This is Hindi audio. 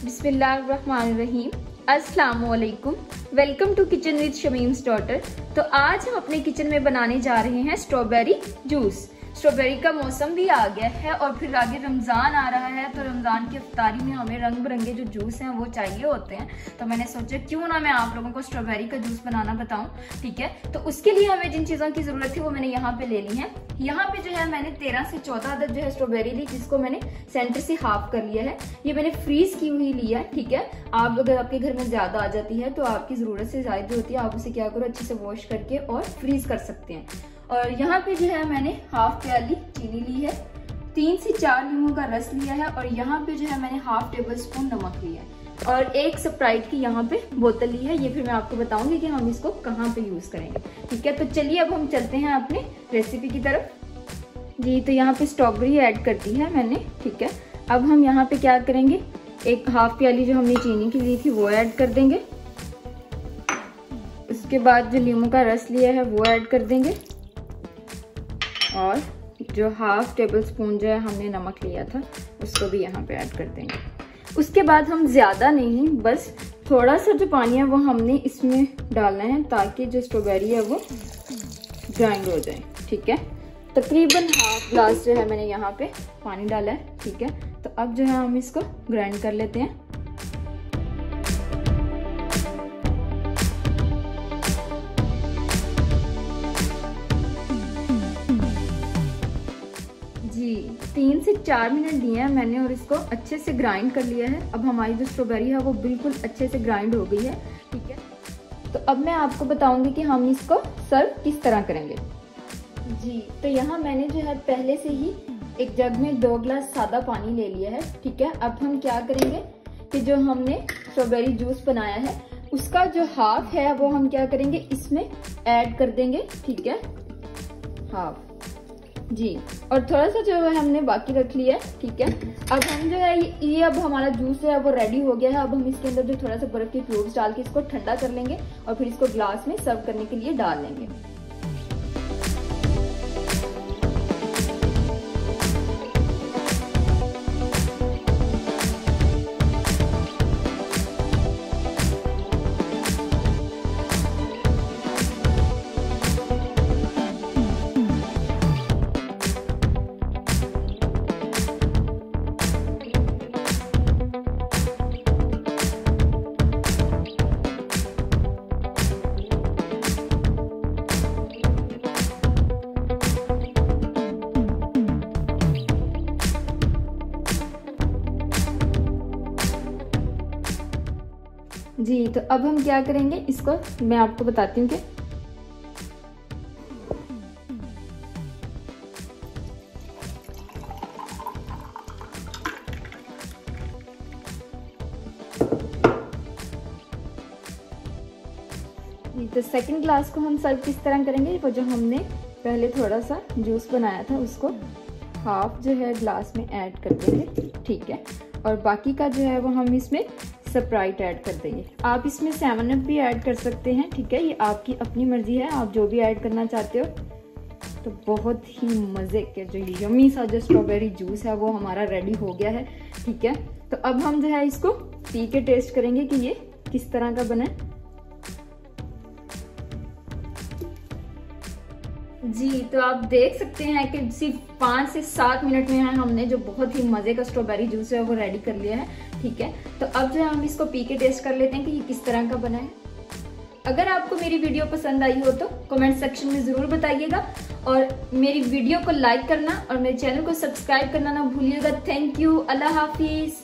बिस्मिल्लाहिर्रहमानिर्रहीम। अस्सलामुअलैकुम। Welcome to kitchen with Shamim's daughter. तो आज हम अपने किचन में बनाने जा रहे हैं स्ट्रॉबेरी जूस। स्ट्रॉबेरी का मौसम भी आ गया है और फिर आगे रमज़ान आ रहा है, तो रमज़ान की इफ्तारी में हमें रंग बिरंगे जो जूस हैं वो चाहिए होते हैं। तो मैंने सोचा क्यों ना मैं आप लोगों को स्ट्रॉबेरी का जूस बनाना बताऊं। ठीक है, तो उसके लिए हमें जिन चीज़ों की ज़रूरत थी वो मैंने यहाँ पे ले ली है। यहाँ पे जो है मैंने 13 से 14 अदद जो है स्ट्रॉबेरी ली, जिसको मैंने सेंटर से हाफ कर लिया है। ये मैंने फ्रीज की हुई लिया है। ठीक है, आप अगर आपके घर में ज्यादा आ जाती है तो आपकी जरूरत से ज्यादा होती है, आप उसे क्या करो अच्छे से वॉश करके और फ्रीज कर सकते हैं। और यहाँ पे जो है मैंने हाफ प्याली चीनी ली है, 3 से 4 नींबू का रस लिया है और यहाँ पे जो है मैंने हाफ टेबल स्पून नमक लिया है और एक स्प्राइट की यहाँ पे बोतल ली है। ये फिर मैं आपको बताऊंगी कि हम इसको कहाँ पे यूज करेंगे। ठीक है, तो चलिए अब हम चलते हैं अपने रेसिपी की तरफ। जी, तो यहाँ पे स्ट्रॉबेरी ऐड कर दी है मैंने। ठीक है, अब हम यहाँ पे क्या करेंगे, एक हाफ प्याली जो हमने चीनी की ली थी वो ऐड कर देंगे। उसके बाद जो नींबू का रस लिया है वो ऐड कर देंगे और जो हाफ टेबल स्पून जो है हमने नमक लिया था उसको भी यहाँ पे ऐड कर देंगे। उसके बाद हम ज्यादा नहीं, बस थोड़ा सा जो पानी है वो हमने इसमें डालना है ताकि जो स्ट्रॉबेरी है वो ग्राइंड हो जाए। ठीक है, तकरीबन हाफ ग्लास जो है मैंने यहाँ पे पानी डाला है। ठीक है, तो अब जो है हम इसको ग्राइंड कर लेते हैं। जी, 3 से 4 मिनट दिए हैं मैंने और इसको अच्छे से ग्राइंड कर लिया है। अब हमारी जो स्ट्रॉबेरी है वो बिल्कुल अच्छे से ग्राइंड हो गई है। ठीक है, तो अब मैं आपको बताऊंगी कि हम इसको सर्व किस तरह करेंगे। जी, तो यहाँ मैंने जो है पहले से ही एक जग में 2 गिलास सादा पानी ले लिया है। ठीक है, अब हम क्या करेंगे कि जो हमने स्ट्रॉबेरी जूस बनाया है उसका जो हाफ है वो हम क्या करेंगे इसमें ऐड कर देंगे। ठीक है, हाफ जी, और थोड़ा सा जो है हमने बाकी रख लिया है। ठीक है, अब हम जो है ये अब हमारा जूस है वो रेडी हो गया है। अब हम इसके अंदर जो थोड़ा सा बर्फ के क्यूब्स डाल के इसको ठंडा कर लेंगे और फिर इसको ग्लास में सर्व करने के लिए डाल लेंगे। जी, तो अब हम क्या करेंगे इसको मैं आपको बताती हूँ कि तो सेकंड ग्लास को हम सर्व किस तरह करेंगे। वो जो हमने पहले थोड़ा सा जूस बनाया था उसको हाफ जो है ग्लास में ऐड कर देंगे। ठीक है, और बाकी का जो है वो हम इसमें स्प्राइट ऐड कर देंगे। आप इसमें 7 अप भी ऐड कर सकते हैं। ठीक है, ये आपकी अपनी मर्जी है, आप जो भी ऐड करना चाहते हो। तो बहुत ही मज़े के जो यम्मी सा जो स्ट्रॉबेरी जूस है वो हमारा रेडी हो गया है। ठीक है, तो अब हम जो है इसको पी के टेस्ट करेंगे कि ये किस तरह का बना है। जी, तो आप देख सकते हैं कि सिर्फ 5 से 7 मिनट में हमने जो बहुत ही मजे का स्ट्रॉबेरी जूस है वो रेडी कर लिया है। ठीक है, तो अब जो है हम इसको पी के टेस्ट कर लेते हैं कि ये किस तरह का बना है। अगर आपको मेरी वीडियो पसंद आई हो तो कमेंट सेक्शन में जरूर बताइएगा और मेरी वीडियो को लाइक करना और मेरे चैनल को सब्सक्राइब करना ना भूलिएगा। Thank you, Allah Hafiz.